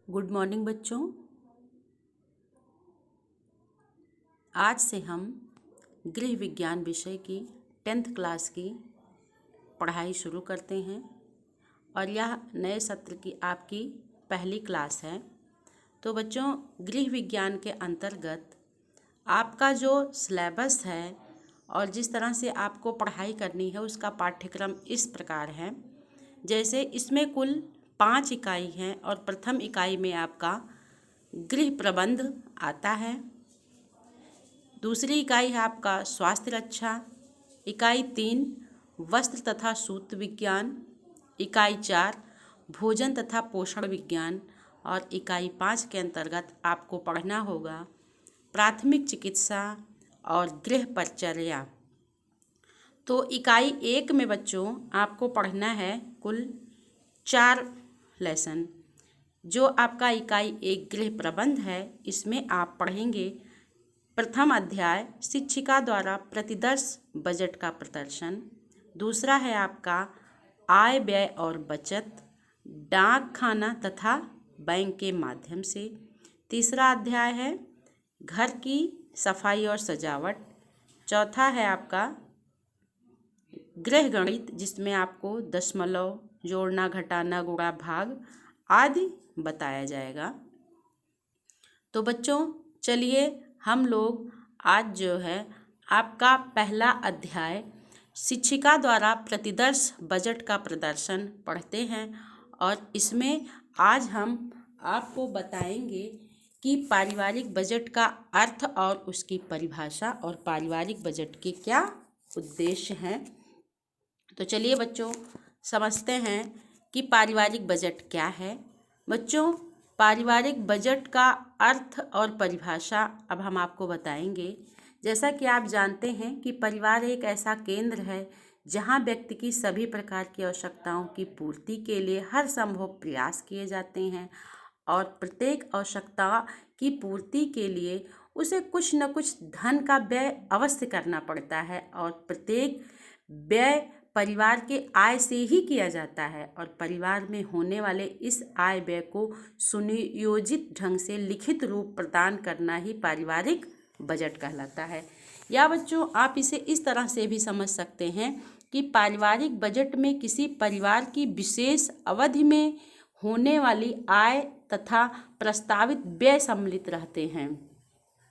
Good morning बच्चों। आज से हम गृह विज्ञान विषय की 10th क्लास की पढ़ाई शुरू करते हैं और यह नए सत्र की आपकी पहली क्लास है। तो बच्चों, गृह विज्ञान के अंतर्गत आपका जो सिलेबस है और जिस तरह से आपको पढ़ाई करनी है उसका पाठ्यक्रम इस प्रकार है। जैसे इसमें कुल 5 इकाई हैं और प्रथम इकाई में आपका गृह प्रबंध आता है। दूसरी इकाई है आपका स्वास्थ्य रक्षा। इकाई 3 वस्त्र तथा सूत्र विज्ञान। इकाई 4 भोजन तथा पोषण विज्ञान। और इकाई 5 के अंतर्गत आपको पढ़ना होगा प्राथमिक चिकित्सा और गृह परिचर्या। तो इकाई 1 में बच्चों आपको पढ़ना है कुल 4 लेसन। जो आपका इकाई 1 गृह प्रबंध है, इसमें आप पढ़ेंगे प्रथम अध्याय शिक्षिका द्वारा प्रतिवर्ष बजट का प्रदर्शन। दूसरा है आपका आय व्यय और बचत, डाक खाना तथा बैंक के माध्यम से। तीसरा अध्याय है घर की सफाई और सजावट। चौथा है आपका गृह गणित, जिसमें आपको दशमलव, जोड़ना, घटाना, गुणा, भाग आदि बताया जाएगा। तो बच्चों चलिए हम लोग आज जो है आपका पहला अध्याय शिक्षिका द्वारा प्रतिवर्ष बजट का प्रदर्शन पढ़ते हैं। और इसमें आज हम आपको बताएंगे कि पारिवारिक बजट का अर्थ और उसकी परिभाषा और पारिवारिक बजट के क्या उद्देश्य हैं। तो चलिए बच्चों समझते हैं कि पारिवारिक बजट क्या है। बच्चों, पारिवारिक बजट का अर्थ और परिभाषा अब हम आपको बताएंगे। जैसा कि आप जानते हैं कि परिवार एक ऐसा केंद्र है जहां व्यक्ति की सभी प्रकार की आवश्यकताओं की पूर्ति के लिए हर संभव प्रयास किए जाते हैं और प्रत्येक आवश्यकता की पूर्ति के लिए उसे कुछ न कुछ धन का व्यय अवश्य करना पड़ता है और प्रत्येक व्यय परिवार के आय से ही किया जाता है और परिवार में होने वाले इस आय व्यय को सुनियोजित ढंग से लिखित रूप प्रदान करना ही पारिवारिक बजट कहलाता है। या बच्चों आप इसे इस तरह से भी समझ सकते हैं कि पारिवारिक बजट में किसी परिवार की विशेष अवधि में होने वाली आय तथा प्रस्तावित व्यय सम्मिलित रहते हैं,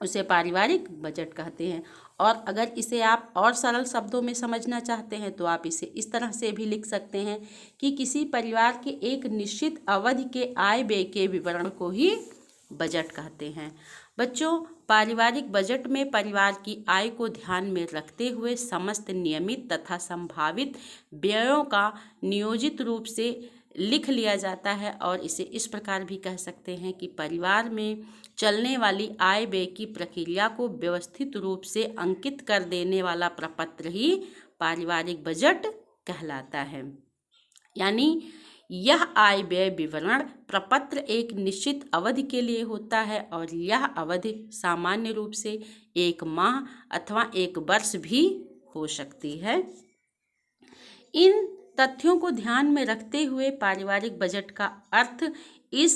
उसे पारिवारिक बजट कहते हैं। और अगर इसे आप और सरल शब्दों में समझना चाहते हैं तो आप इसे इस तरह से भी लिख सकते हैं कि किसी परिवार के एक निश्चित अवधि के आय व्यय के विवरण को ही बजट कहते हैं। बच्चों, पारिवारिक बजट में परिवार की आय को ध्यान में रखते हुए समस्त नियमित तथा संभावित व्ययों का नियोजित रूप से लिख लिया जाता है और इसे इस प्रकार भी कह सकते हैं कि परिवार में चलने वाली आय व्यय की प्रक्रिया को व्यवस्थित रूप से अंकित कर देने वाला प्रपत्र ही पारिवारिक बजट कहलाता है। यानी यह आय व्यय विवरण प्रपत्र एक निश्चित अवधि के लिए होता है और यह अवधि सामान्य रूप से 1 माह अथवा 1 वर्ष भी हो सकती है। इन तथ्यों को ध्यान में रखते हुए पारिवारिक बजट का अर्थ इस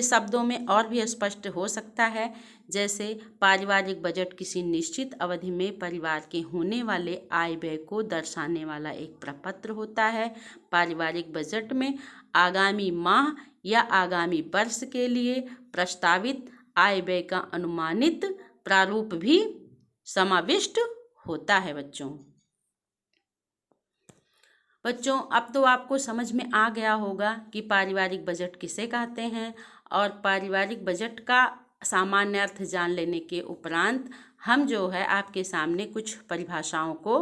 शब्दों में और भी स्पष्ट हो सकता है। जैसे पारिवारिक बजट किसी निश्चित अवधि में परिवार के होने वाले आय व्यय को दर्शाने वाला एक प्रपत्र होता है। पारिवारिक बजट में आगामी माह या आगामी वर्ष के लिए प्रस्तावित आय व्यय का अनुमानित प्रारूप भी समाविष्ट होता है। बच्चों अब तो आपको समझ में आ गया होगा कि पारिवारिक बजट किसे कहते हैं और पारिवारिक बजट का सामान्य अर्थ जान लेने के उपरांत हम जो है आपके सामने कुछ परिभाषाओं को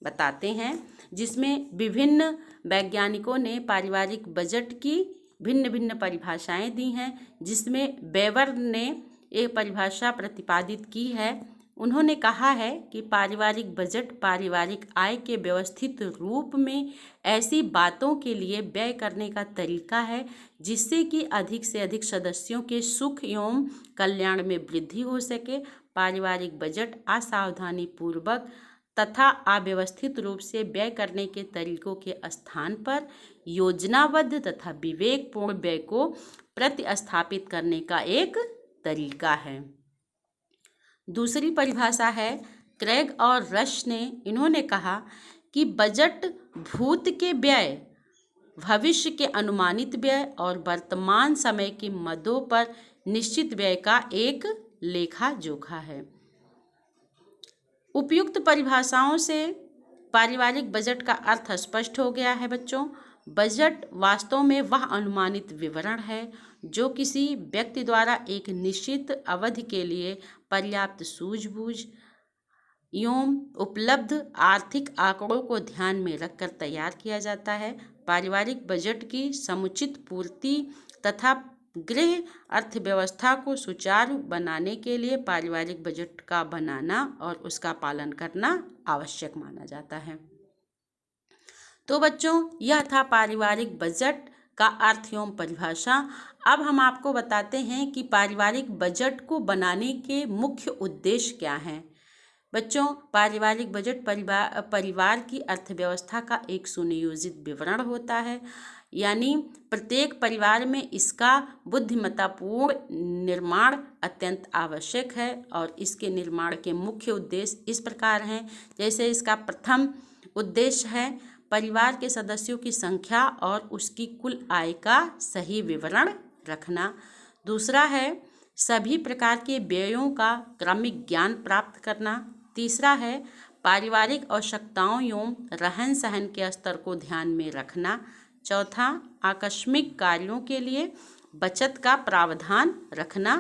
बताते हैं, जिसमें विभिन्न वैज्ञानिकों ने पारिवारिक बजट की भिन्न भिन्न परिभाषाएं दी हैं। जिसमें वेबर ने एक परिभाषा प्रतिपादित की है। उन्होंने कहा है कि पारिवारिक बजट पारिवारिक आय के व्यवस्थित रूप में ऐसी बातों के लिए व्यय करने का तरीका है जिससे कि अधिक से अधिक सदस्यों के सुख एवं कल्याण में वृद्धि हो सके। पारिवारिक बजट असावधानी पूर्वक तथा अव्यवस्थित रूप से व्यय करने के तरीकों के स्थान पर योजनाबद्ध तथा विवेकपूर्ण व्यय को प्रतिस्थापित करने का एक तरीका है। दूसरी परिभाषा है क्रेग और रश ने, इन्होंने कहा कि बजट भूत के व्यय, भविष्य के अनुमानित व्यय और वर्तमान समय की मदों पर निश्चित व्यय का एक लेखा जोखा है। उपयुक्त परिभाषाओं से पारिवारिक बजट का अर्थ स्पष्ट हो गया है बच्चों। बजट वास्तव में वह अनुमानित विवरण है जो किसी व्यक्ति द्वारा एक निश्चित अवधि के लिए पर्याप्त सूझबूझ एवं उपलब्ध आर्थिक आंकड़ों को ध्यान में रखकर तैयार किया जाता है। पारिवारिक बजट की समुचित पूर्ति तथा गृह अर्थव्यवस्था को सुचारू बनाने के लिए पारिवारिक बजट का बनाना और उसका पालन करना आवश्यक माना जाता है। तो बच्चों, यह था पारिवारिक बजट का अर्थ एवं परिभाषा। अब हम आपको बताते हैं कि पारिवारिक बजट को बनाने के मुख्य उद्देश्य क्या हैं। बच्चों, पारिवारिक बजट परिवार की अर्थव्यवस्था का एक सुनियोजित विवरण होता है, यानी प्रत्येक परिवार में इसका बुद्धिमत्तापूर्ण निर्माण अत्यंत आवश्यक है और इसके निर्माण के मुख्य उद्देश्य इस प्रकार हैं। जैसे इसका प्रथम उद्देश्य है परिवार के सदस्यों की संख्या और उसकी कुल आय का सही विवरण रखना। दूसरा है सभी प्रकार के व्ययों का क्रमिक ज्ञान प्राप्त करना। तीसरा है पारिवारिक आवश्यकताओं एवं रहन सहन के स्तर को ध्यान में रखना। चौथा, आकस्मिक कार्यों के लिए बचत का प्रावधान रखना।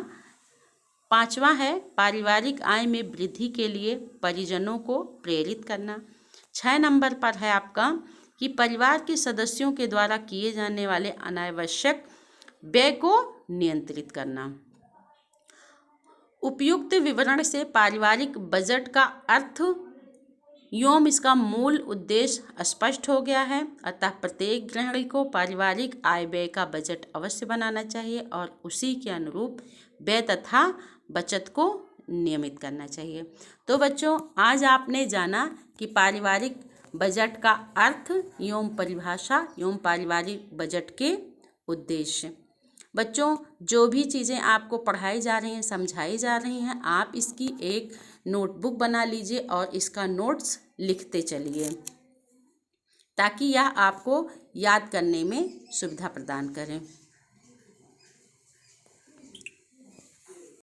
पांचवा है पारिवारिक आय में वृद्धि के लिए परिजनों को प्रेरित करना। 6 नंबर पर है आपका कि परिवार के सदस्यों के द्वारा किए जाने वाले अनावश्यक व्यय को नियंत्रित करना। उपयुक्त विवरण से पारिवारिक बजट का अर्थ एवं इसका मूल उद्देश्य स्पष्ट हो गया है। अतः प्रत्येक गृहिणी को पारिवारिक आय व्यय का बजट अवश्य बनाना चाहिए और उसी के अनुरूप व्यय तथा बचत को नियमित करना चाहिए। तो बच्चों, आज आपने जाना कि पारिवारिक बजट का अर्थ एवं परिभाषा एवं पारिवारिक बजट के उद्देश्य। बच्चों, जो भी चीज़ें आपको पढ़ाई जा रही हैं, समझाई जा रही हैं, आप इसकी एक नोटबुक बना लीजिए और इसका नोट्स लिखते चलिए ताकि यह आपको याद करने में सुविधा प्रदान करें।